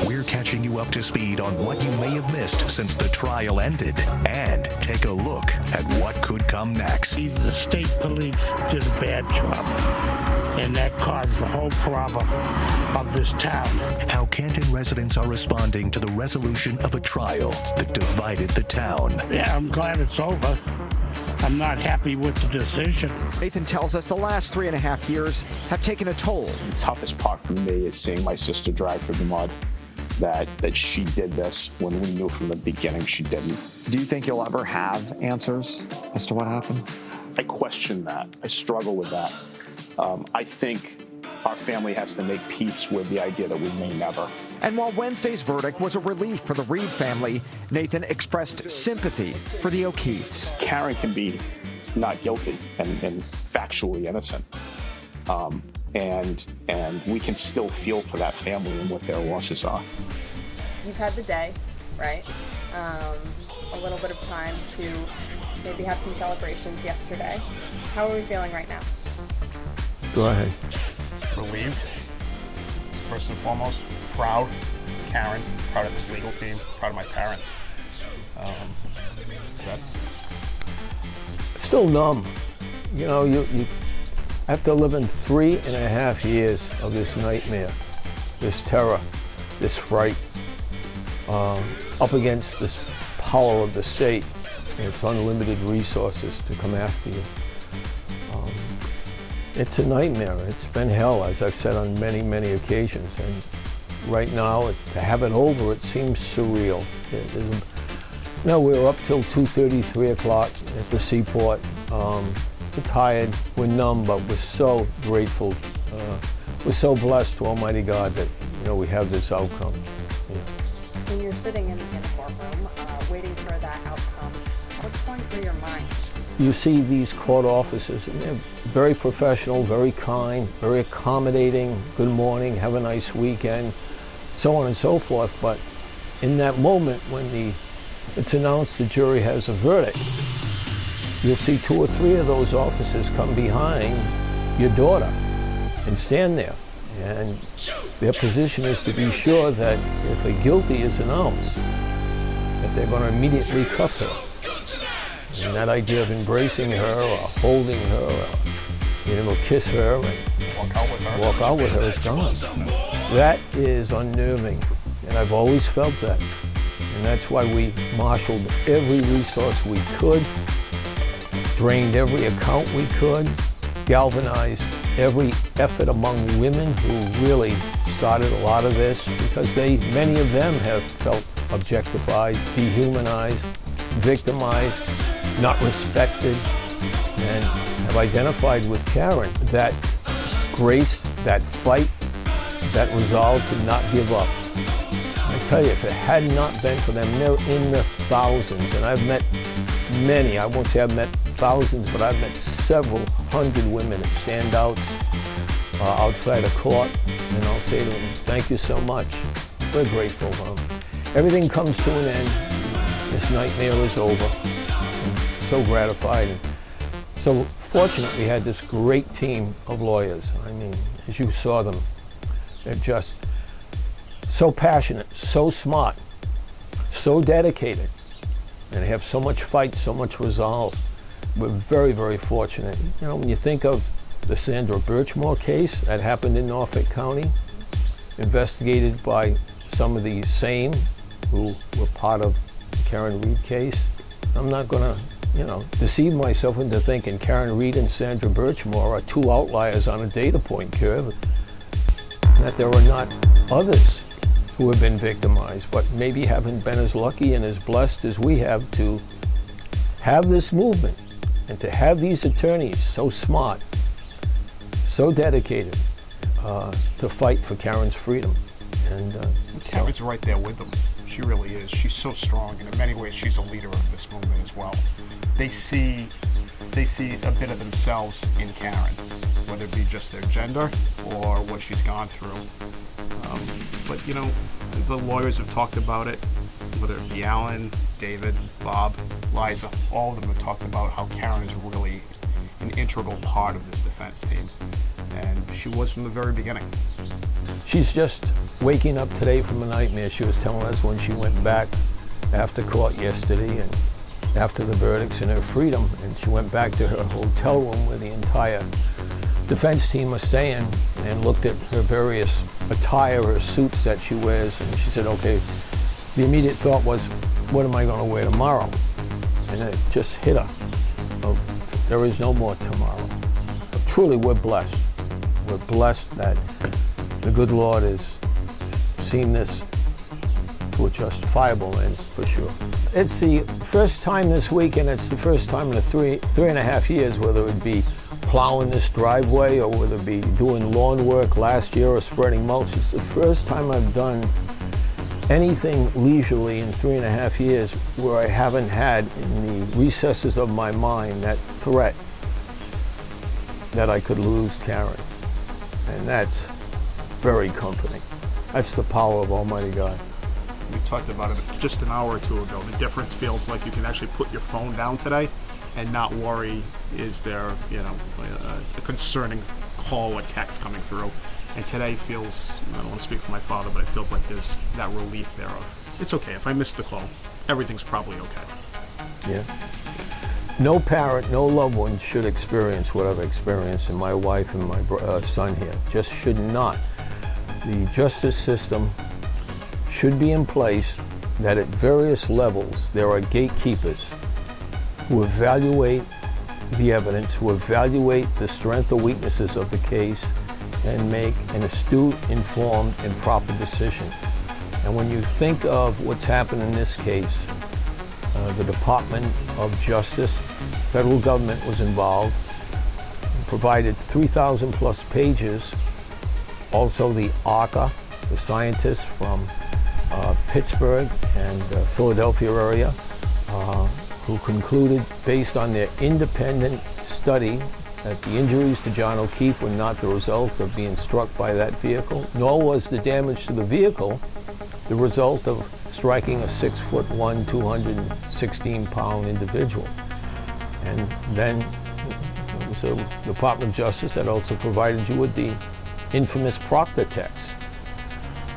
We're catching you up to speed on what you may have missed since the trial ended, and take a look at what could come next. The state police did a bad job, and that caused the whole problem of this town. How Canton residents are responding to the resolution of a trial that divided the town. Yeah, I'm glad it's over. I'm not happy with the decision. Nathan tells us the last 3.5 years have taken a toll. The toughest part for me is seeing my sister drag through the mud, that she did this when we knew from the beginning she didn't. Do you think you'll ever have answers as to what happened? I question that. I struggle with that. I think our family has to make peace with the idea that we may never. And while Wednesday's verdict was a relief for the Reed family, Nathan expressed sympathy for the O'Keefes. Karen can be not guilty and factually innocent. And we can still feel for that family and what their losses are. You've had the day, right? A little bit of time to maybe have some celebrations yesterday. How are we feeling right now? Go ahead. Relieved, first and foremost. Proud, Karen, proud of this legal team, proud of my parents. Still numb. You know, you after living 3.5 years of this nightmare, this terror, this fright, up against this power of the state and its unlimited resources to come after you. It's a nightmare. It's been hell, as I've said on many, many occasions. And right now, to have it over, it seems surreal. We were up till 2:30, 3 o'clock at the seaport. We're tired, we're numb, but we're so grateful. We're so blessed to Almighty God that we have this outcome. Yeah. When you're sitting in the courtroom, waiting for that outcome, what's going through your mind? You see these court officers, and they're very professional, very kind, very accommodating, good morning, have a nice weekend, so on and so forth. But in that moment when it's announced the jury has a verdict, you'll see 2 or 3 of those officers come behind your daughter and stand there. And their position is to be sure that if a guilty is announced, that they're going to immediately cuff her. And that idea of embracing her or holding her or kiss her and walk out with her is gone. That is unnerving, and I've always felt that. And that's why we marshaled every resource we could, drained every account we could, galvanized every effort among women who really started a lot of this, because many of them have felt objectified, dehumanized, victimized, not respected, and have identified with Karen. That grace, that fight, that resolve to not give up. I tell you, if it had not been for them, they're in the thousands, and I've met many. I won't say I've met thousands, but I've met several hundred women at standouts outside of court, and I'll say to them, thank you so much. We're grateful. Everything comes to an end. This nightmare is over. I'm so gratified. And so fortunate we had this great team of lawyers. I mean, as you saw them, they're just so passionate, so smart, so dedicated, and they have so much fight, so much resolve. We're very, very fortunate. When you think of the Sandra Birchmore case that happened in Norfolk County, investigated by some of the same who were part of the Karen Reed case, I'm not going to, deceive myself into thinking Karen Reed and Sandra Birchmore are 2 outliers on a data point curve, that there are not others who have been victimized, but maybe haven't been as lucky and as blessed as we have to have this movement and to have these attorneys so smart, so dedicated to fight for Karen's freedom. And Karen's right there with them. She really is. She's so strong, and in many ways, she's a leader of this movement as well. They see a bit of themselves in Karen, whether it be just their gender or what she's gone through. But the lawyers have talked about it, whether it be Alan, David, Bob, Liza, all of them have talked about how Karen is really an integral part of this defense team. and she was from the very beginning. She's just waking up today from a nightmare. She was telling us when she went back after court yesterday and after the verdicts and her freedom, and she went back to her hotel room where the entire defense team was staying and looked at her various attire, her suits that she wears, and she said, okay, the immediate thought was, what am I going to wear tomorrow? And it just hit her. Oh, there is no more tomorrow. But truly, we're blessed. We're blessed that the good Lord has seen this to a justifiable end, for sure. It's the first time this week, and it's the first time in the three and a half years, whether it be plowing this driveway or whether it be doing lawn work last year or spreading mulch. It's the first time I've done anything leisurely in 3.5 years where I haven't had in the recesses of my mind that threat that I could lose Karen. And that's very comforting. That's the power of Almighty God. We talked about it just an hour or two ago. The difference feels like you can actually put your phone down today and not worry, is there, a concerning call or text coming through. And today feels, I don't want to speak for my father, but it feels like there's that relief there of, it's okay, if I miss the call, everything's probably okay. Yeah. No parent, no loved one should experience what I've experienced, and my wife and my son here just should not. The justice system should be in place that at various levels there are gatekeepers who evaluate the evidence, who evaluate the strength or weaknesses of the case, and make an astute, informed, and proper decision. And when you think of what's happened in this case, the Department of Justice, federal government was involved, provided 3,000 plus pages. Also the ARCA, the scientists from Pittsburgh and Philadelphia area, who concluded based on their independent study that the injuries to John O'Keefe were not the result of being struck by that vehicle, nor was the damage to the vehicle the result of striking a 6'1", 216-pound individual. And then the Department of Justice had also provided you with the infamous Proctor text.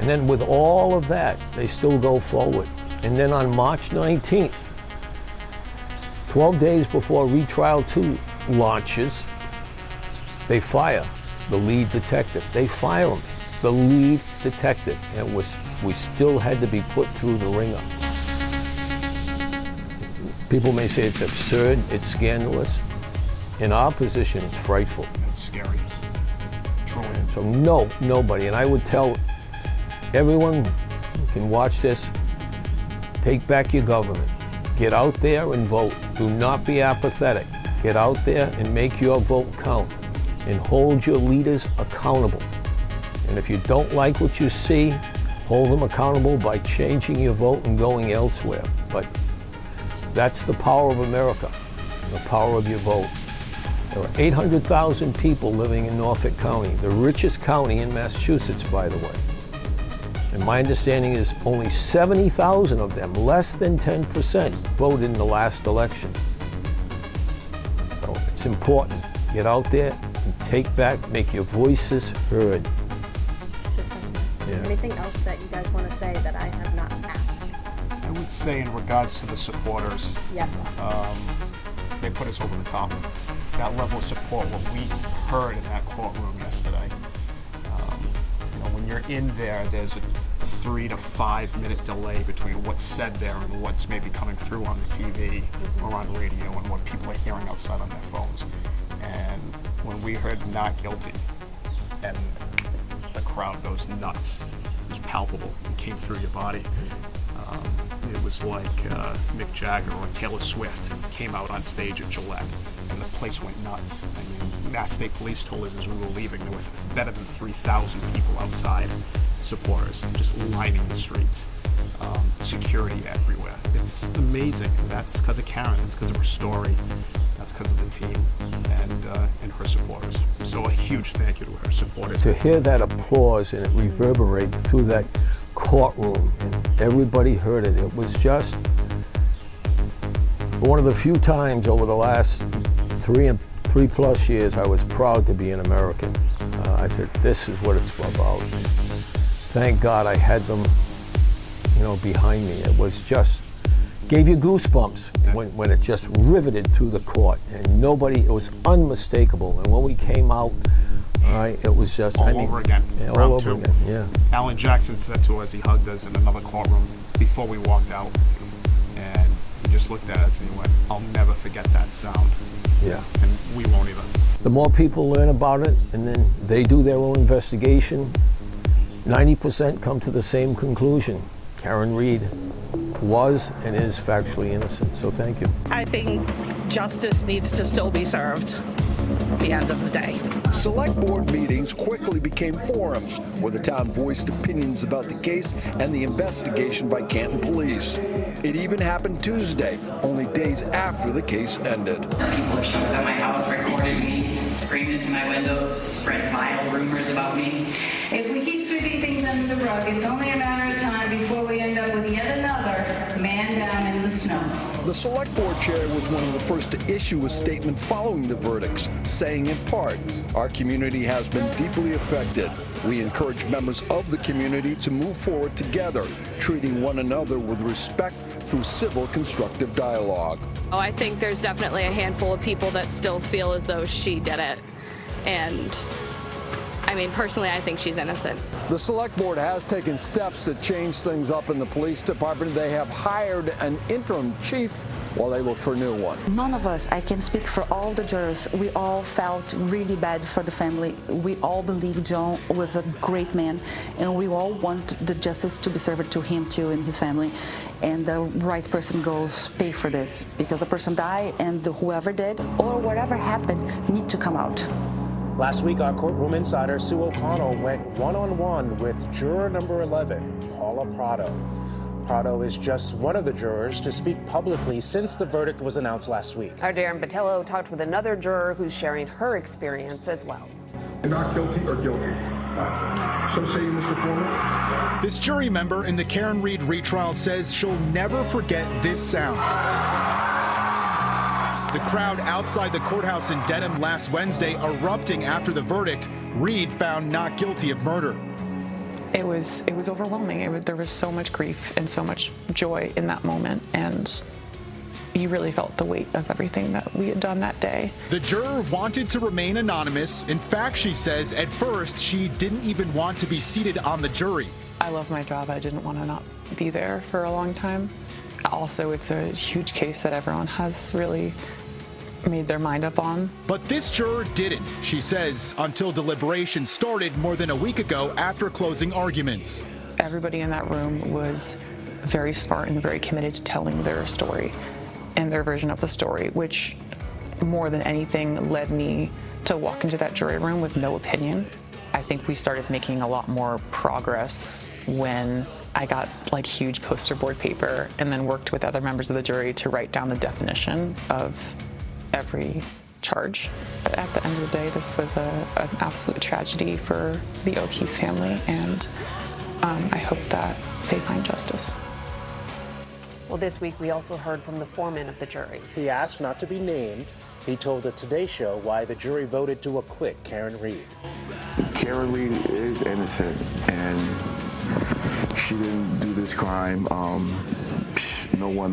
And then with all of that, they still go forward. And then on March 19th, 12 days before retrial 2 launches, they fire the lead detective. They fire him, the lead detective, and we still had to be put through the ringer. People may say it's absurd, it's scandalous. In our position, it's frightful. It's scary. Truly. So nobody, and I would tell everyone who can watch this, take back your government. Get out there and vote. Do not be apathetic. Get out there and make your vote count, and hold your leaders accountable. And if you don't like what you see, hold them accountable by changing your vote and going elsewhere. But that's the power of America, the power of your vote. There are 800,000 people living in Norfolk County, the richest county in Massachusetts, by the way. And my understanding is only 70,000 of them, less than 10%, voted in the last election. So it's important. Get out there and take back, make your voices heard. Good sentiment. Yeah. Anything else that you guys want to say that I have not asked? I would say in regards to the supporters, Yes. they put us over the top. That level of support, what we heard in that courtroom yesterday. When you're in there, there's a 3 to 5 minute delay between what's said there and what's maybe coming through on the TV or on radio and what people are hearing outside on their phones. And when we heard not guilty, and the crowd goes nuts, it was palpable. It came through your body. It was like Mick Jagger or Taylor Swift came out on stage at Gillette, and the place went nuts. I mean, Mass State Police told us as we were leaving, there was better than 3,000 people outside, supporters, just lining the streets. Security everywhere. It's amazing. And that's because of Karen. It's because of her story. That's because of the team and her supporters. So a huge thank you to her supporters. To hear that applause and it reverberate through that courtroom, and everybody heard it. It was just one of the few times over the last three 3+ years, I was proud to be an American. I said, this is what it's about. Thank God I had them, behind me. It was just, gave you goosebumps when it just riveted through the court. And it was unmistakable. And when we came out, all right, it was just... over again. Yeah, all Round over two. again, yeah. Alan Jackson said to us, he hugged us in another courtroom before we walked out. And he just looked at us and he went, I'll never forget that sound. Yeah. And we won't either. The more people learn about it, and then they do their own investigation, 90% come to the same conclusion. Karen Reed was and is factually innocent, so thank you. I think justice needs to still be served at the end of the day. Select board meetings quickly became forums where the town voiced opinions about the case and the investigation by Canton police. It even happened Tuesday, only days after the case ended. People showed up at my house, recorded me, screamed into my windows, spread vile rumors about me. If we keep sweeping things under the rug, it's only a matter of time before we end up with yet another man down in the snow. The select board chair was one of the first to issue a statement following the verdicts, saying in part, "Our community has been deeply affected. We encourage members of the community to move forward together, treating one another with respect through civil, constructive dialogue." Oh, I think there's definitely a handful of people that still feel as though she did it. And personally, I think she's innocent. The select board has taken steps to change things up in the police department. They have hired an interim chief while they look for a new one. None of us, I can speak for all the jurors, we all felt really bad for the family. We all believe John was a great man, and we all want the justice to be served to him too and his family. And the right person goes pay for this, because a person died, and whoever did or whatever happened need to come out. Last week, our courtroom insider Sue O'Connell went one-on-one with juror number 11, Paula Prado. Prado is just one of the jurors to speak publicly since the verdict was announced last week. Our Darren Botello talked with another juror who's sharing her experience as well. Not guilty or guilty? So say you, Mr. Foreman. This jury member in the Karen Reed retrial says she'll never forget this sound. The crowd outside the courthouse in Dedham last Wednesday erupting after the verdict. Reed found not guilty of murder. It was overwhelming. There was so much grief and so much joy in that moment, and you really felt the weight of everything that we had done that day. The juror wanted to remain anonymous. In fact, she says at first she didn't even want to be seated on the jury. I love my job. I didn't want to not be there for a long time. Also, it's a huge case that everyone has really made their mind up on. But this juror didn't, she says, until deliberations started more than a week ago after closing arguments. Everybody in that room was very smart and very committed to telling their story and their version of the story, which more than anything led me to walk into that jury room with no opinion. I think we started making a lot more progress when I got huge poster board paper and then worked with other members of the jury to write down the definition of every charge. But at the end of the day, this was an absolute tragedy for the O'Keefe family, and I hope that they find justice. Well, this week we also heard from the foreman of the jury. He asked not to be named. He told the Today Show why the jury voted to acquit Karen Reed. Karen Reed is innocent, and she didn't do this crime. No one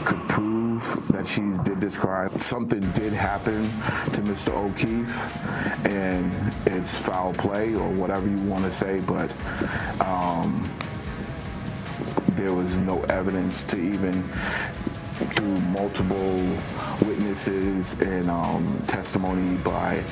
could prove that she did this crime. Something did happen to Mr. O'Keefe, and it's foul play or whatever you want to say, but there was no evidence to even through multiple witnesses and testimony by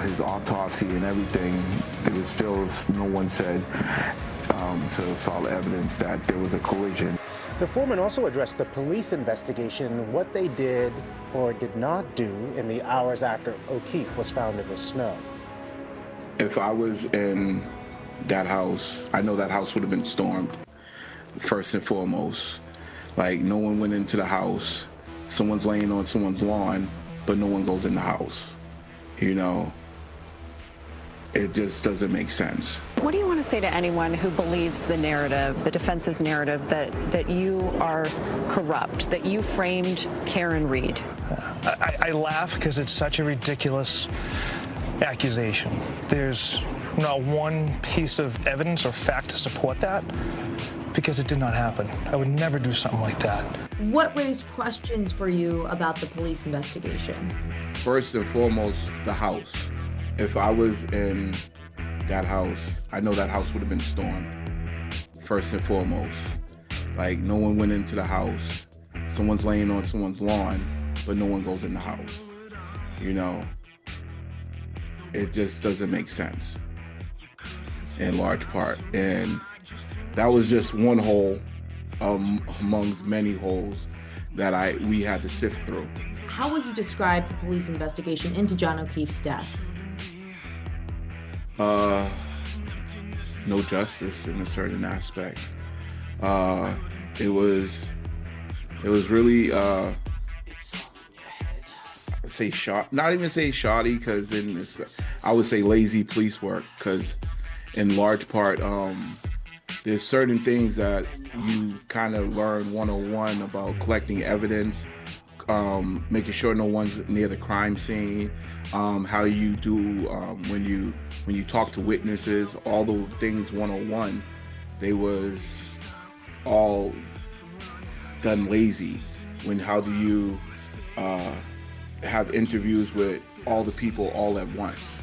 his autopsy and everything. There was still no one said to solid evidence that there was a collision. The foreman also addressed the police investigation, what they did or did not do in the hours after O'Keefe was found in the snow. If I was in that house, I know that house would have been stormed, first and foremost. No one went into the house. Someone's laying on someone's lawn, but no one goes in the house. it just doesn't make sense. What do you want to say to anyone who believes the narrative, the defense's narrative, that you are corrupt, that you framed Karen Reed? I laugh because it's such a ridiculous accusation. There's not one piece of evidence or fact to support that, because it did not happen. I would never do something like that. What raised questions for you about the police investigation? First and foremost, the house. If I was in that house, I know that house would have been stormed. First and foremost. Like, no one went into the house. Someone's laying on someone's lawn, but no one goes in the house. You know, it just doesn't make sense in large part. And that was just one hole amongst many holes that we had to sift through. How would you describe the police investigation into John O'Keefe's death? No justice in a certain aspect. It was really say shot, not even say shoddy, because then I would say lazy police work, because in large part there's certain things that you kind of learn 101 about collecting evidence, making sure no one's near the crime scene, how you do when you talk to witnesses, all those things 101, they was all done lazy. How do you have interviews with all the people all at once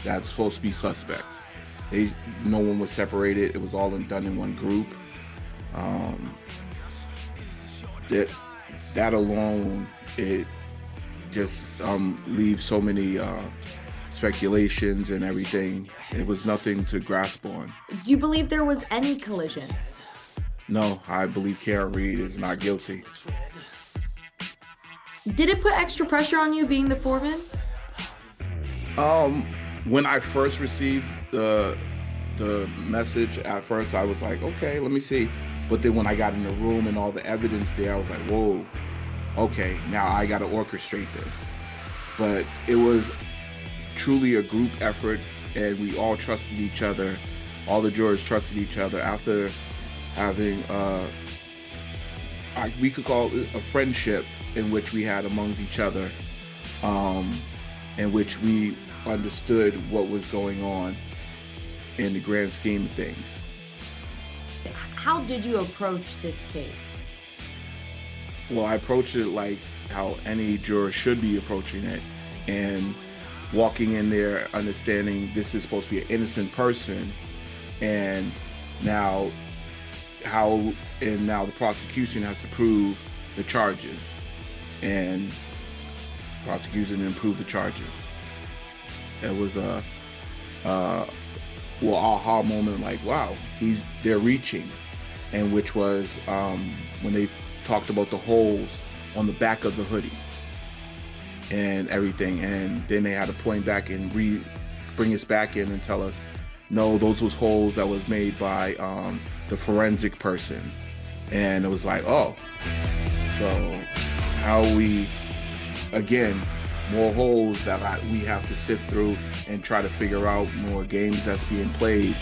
that's supposed to be suspects? No one was separated. It was all done in one group. That alone, it just leaves so many speculations and everything. It was nothing to grasp on. Do you believe there was any collision? No, I believe Karen Reed is not guilty. Did it put extra pressure on you being the foreman? When I first received the message, at first I was like, okay, let me see. But then when I got in the room and all the evidence there, I was like, whoa, okay, now I got to orchestrate this. But it was truly a group effort, and we all trusted each other. All the jurors trusted each other after having, we could call it a friendship in which we had amongst each other, in which we understood what was going on in the grand scheme of things. How did you approach this case? Well, I approached it like how any juror should be approaching it, and walking in there understanding this is supposed to be an innocent person, and now the prosecution has to prove the charges, and prosecution didn't prove the charges. It was a aha moment, like, wow, they're reaching. And which was when they talked about the holes on the back of the hoodie and everything, and then they had to point back and bring us back in and tell us, no, those was holes that was made by the forensic person. And it was like, oh, so how we, again, more holes that we have to sift through and try to figure out, more games that's being played.